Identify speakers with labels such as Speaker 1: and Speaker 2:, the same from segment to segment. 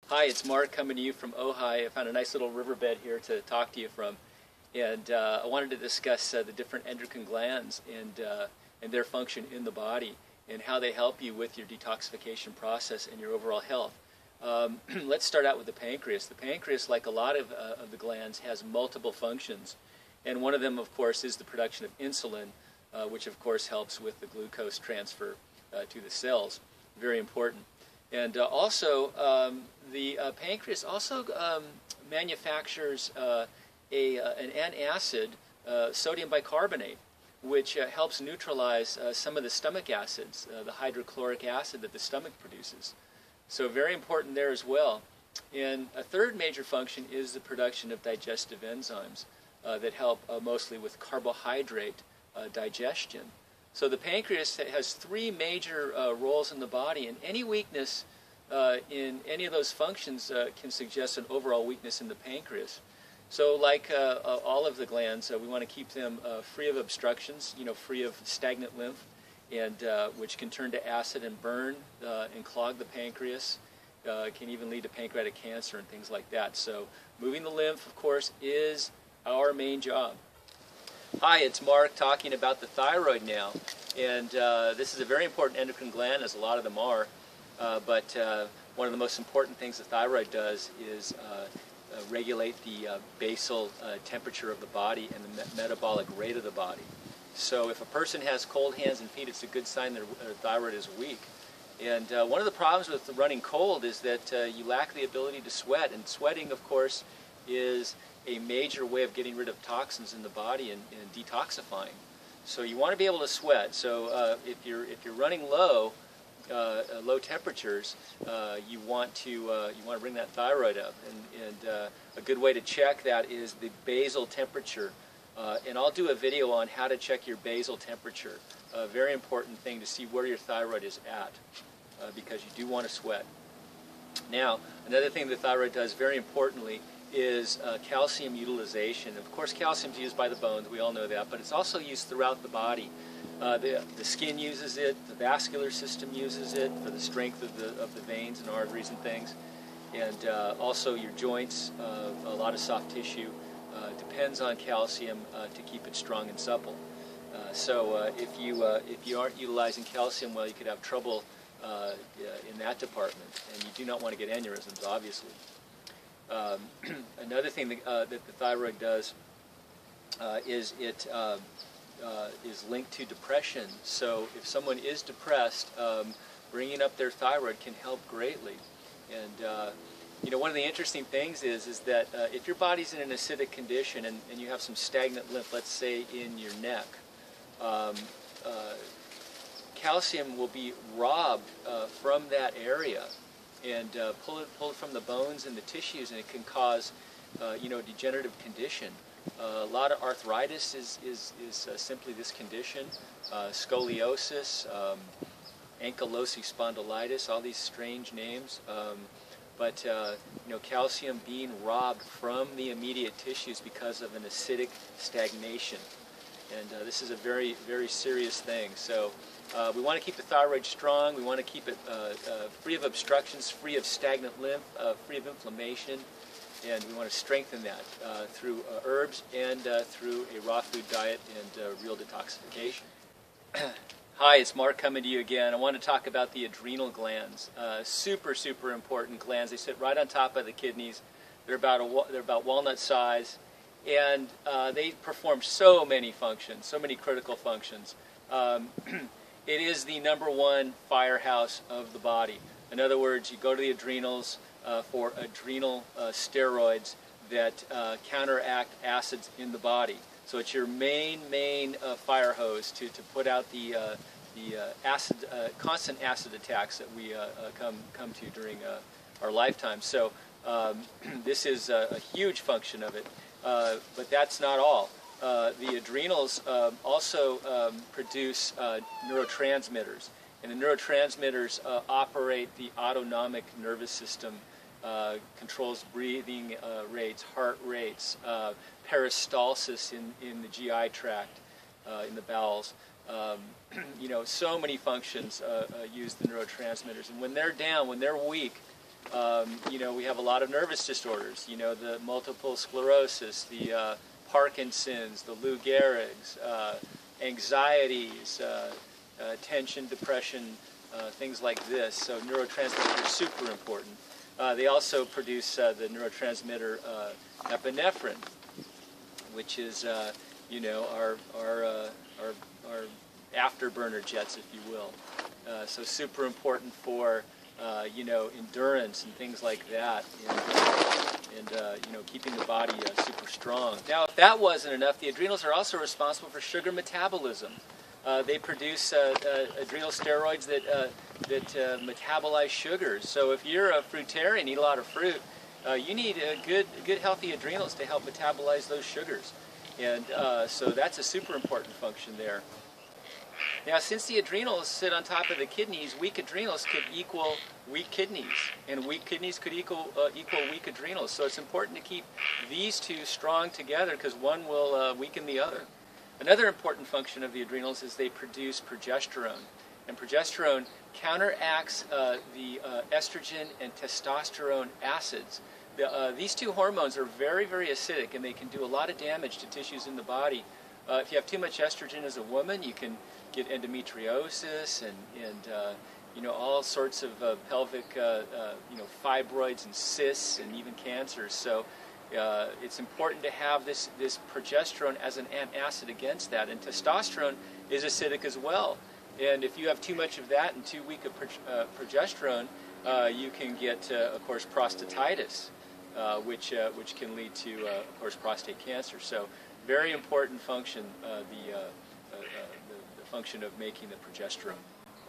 Speaker 1: Hi, it's Mark coming to you from Ojai. I found a nice little riverbed here to talk to you from, and I wanted to discuss the different endocrine glands and their function in the body and how they help you with your detoxification process and your overall health. Let's start out with the pancreas. The pancreas, like a lot of the glands, has multiple functions, and one of them, of course, is the production of insulin, which of course helps with the glucose transfer to the cells. Very important. And also, the pancreas also manufactures an antacid, sodium bicarbonate, which helps neutralize some of the stomach acids, the hydrochloric acid that the stomach produces. So very important there as well. And a third major function is the production of digestive enzymes that help mostly with carbohydrate digestion. So the pancreas has three major roles in the body, and any weakness in any of those functions can suggest an overall weakness in the pancreas. So like all of the glands, we want to keep them free of obstructions, free of stagnant lymph, and which can turn to acid and burn and clog the pancreas. Can even lead to pancreatic cancer and things like that. So moving the lymph, of course, is our main job. Hi, it's Mark talking about the thyroid now, and this is a very important endocrine gland, as a lot of them are, but one of the most important things the thyroid does is regulate the basal temperature of the body and the metabolic rate of the body. So if a person has cold hands and feet, it's a good sign their thyroid is weak. And one of the problems with running cold is that you lack the ability to sweat, and sweating, of course, is a major way of getting rid of toxins in the body and detoxifying. So you want to be able to sweat. So if you're running low temperatures, you want to bring that thyroid up. And a good way to check that is the basal temperature. And I'll do a video on how to check your basal temperature. A very important thing to see where your thyroid is at, because you do want to sweat. Now, another thing the thyroid does very importantly is calcium utilization. Of course, calcium is used by the bones, we all know that, but it's also used throughout the body. The skin uses it, the vascular system uses it for the strength of the veins and arteries and things, and also your joints, a lot of soft tissue depends on calcium to keep it strong and supple. So if you aren't utilizing calcium well, you could have trouble in that department, and you do not want to get aneurysms, obviously. Another thing that the thyroid does is it is linked to depression. So if someone is depressed, bringing up their thyroid can help greatly. And one of the interesting things is that if your body's in an acidic condition and you have some stagnant lymph, let's say in your neck, calcium will be robbed from that area and pull it from the bones and the tissues, and it can cause a degenerative condition. A lot of arthritis is simply this condition, scoliosis, ankylosing spondylitis, all these strange names. But calcium being robbed from the immediate tissues because of an acidic stagnation, and this is a very, very serious thing. So we want to keep the thyroid strong. We want to keep it free of obstructions, free of stagnant lymph, free of inflammation, and we want to strengthen that through herbs and through a raw food diet and real detoxification. Hi, it's Mark coming to you again. I want to talk about the adrenal glands. Super, super important glands. They sit right on top of the kidneys. They're about walnut size, and they perform so many functions, so many critical functions. It is the #1 firehouse of the body. In other words, you go to the adrenals for adrenal steroids that counteract acids in the body. So it's your main fire hose to put out the constant acid attacks that we come to during our lifetime. So this is a huge function of it, but that's not all. The adrenals also produce neurotransmitters, and the neurotransmitters operate the autonomic nervous system, controls breathing rates, heart rates, peristalsis in the GI tract, in the bowels. So many functions use the neurotransmitters, and when they're down, when they're weak, We have a lot of nervous disorders, the multiple sclerosis, the Parkinson's, the Lou Gehrig's, anxieties, tension, depression, things like this. So neurotransmitters are super important. They also produce the neurotransmitter epinephrine, which is, our afterburner jets, if you will. So super important for, endurance and things like that, and keeping the body super strong. Now, if that wasn't enough, the adrenals are also responsible for sugar metabolism. They produce adrenal steroids that metabolize sugars. So if you're a fruitarian, eat a lot of fruit, you need good healthy adrenals to help metabolize those sugars. And so that's a super important function there. Now, since the adrenals sit on top of the kidneys, weak adrenals could equal weak kidneys, and weak kidneys could equal weak adrenals. So it's important to keep these two strong together, because one will weaken the other. Another important function of the adrenals is they produce progesterone, and progesterone counteracts the estrogen and testosterone acids. These two hormones are very, very acidic, and they can do a lot of damage to tissues in the body. If you have too much estrogen as a woman, you can get endometriosis and all sorts of pelvic fibroids and cysts and even cancers. So it's important to have this progesterone as an antacid against that. And testosterone is acidic as well. And if you have too much of that and too weak of progesterone, you can get, of course, prostatitis, which can lead to, of course, prostate cancer. So very important function, the function of making the progesterone.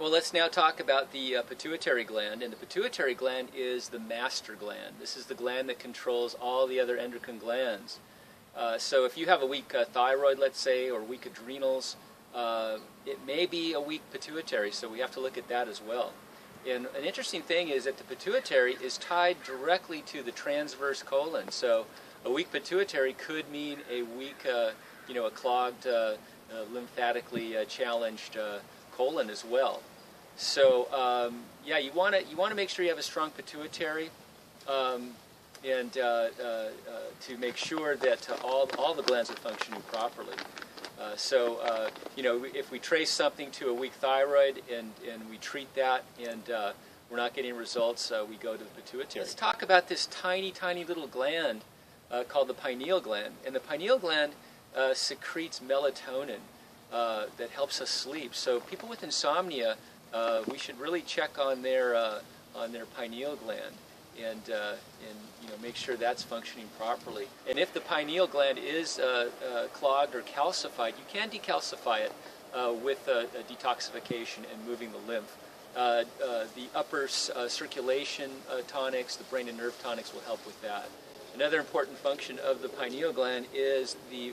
Speaker 1: Well, let's now talk about the pituitary gland. And the pituitary gland is the master gland. This is the gland that controls all the other endocrine glands. So if you have a weak thyroid, let's say, or weak adrenals, it may be a weak pituitary, so we have to look at that as well. And an interesting thing is that the pituitary is tied directly to the transverse colon. So a weak pituitary could mean a weak, a clogged, lymphatically challenged colon as well. So you want to make sure you have a strong pituitary, and to make sure that all the glands are functioning properly. If we trace something to a weak thyroid and we treat that and we're not getting results, we go to the pituitary. Let's talk about this tiny, tiny little gland called the pineal gland. And the pineal gland secretes melatonin that helps us sleep. So people with insomnia, we should really check on their pineal gland and make sure that's functioning properly. And if the pineal gland is clogged or calcified, you can decalcify it with detoxification and moving the lymph. The upper circulation tonics, the brain and nerve tonics will help with that. Another important function of the pineal gland is the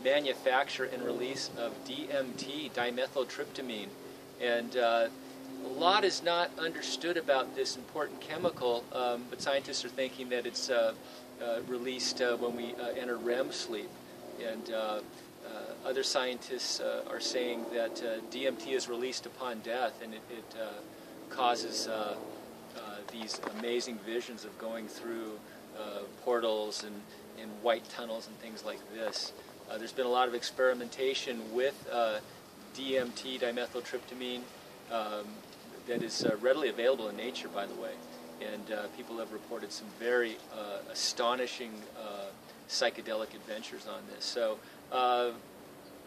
Speaker 1: manufacture and release of DMT, dimethyltryptamine. And a lot is not understood about this important chemical, but scientists are thinking that it's released when we enter REM sleep. And other scientists are saying that DMT is released upon death, and it causes these amazing visions of going through portals and white tunnels and things like this. There's been a lot of experimentation with DMT, dimethyltryptamine, that is readily available in nature, by the way. And people have reported some very astonishing psychedelic adventures on this. So,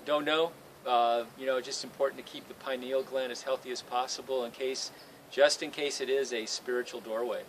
Speaker 1: don't know. Just important to keep the pineal gland as healthy as possible just in case it is a spiritual doorway.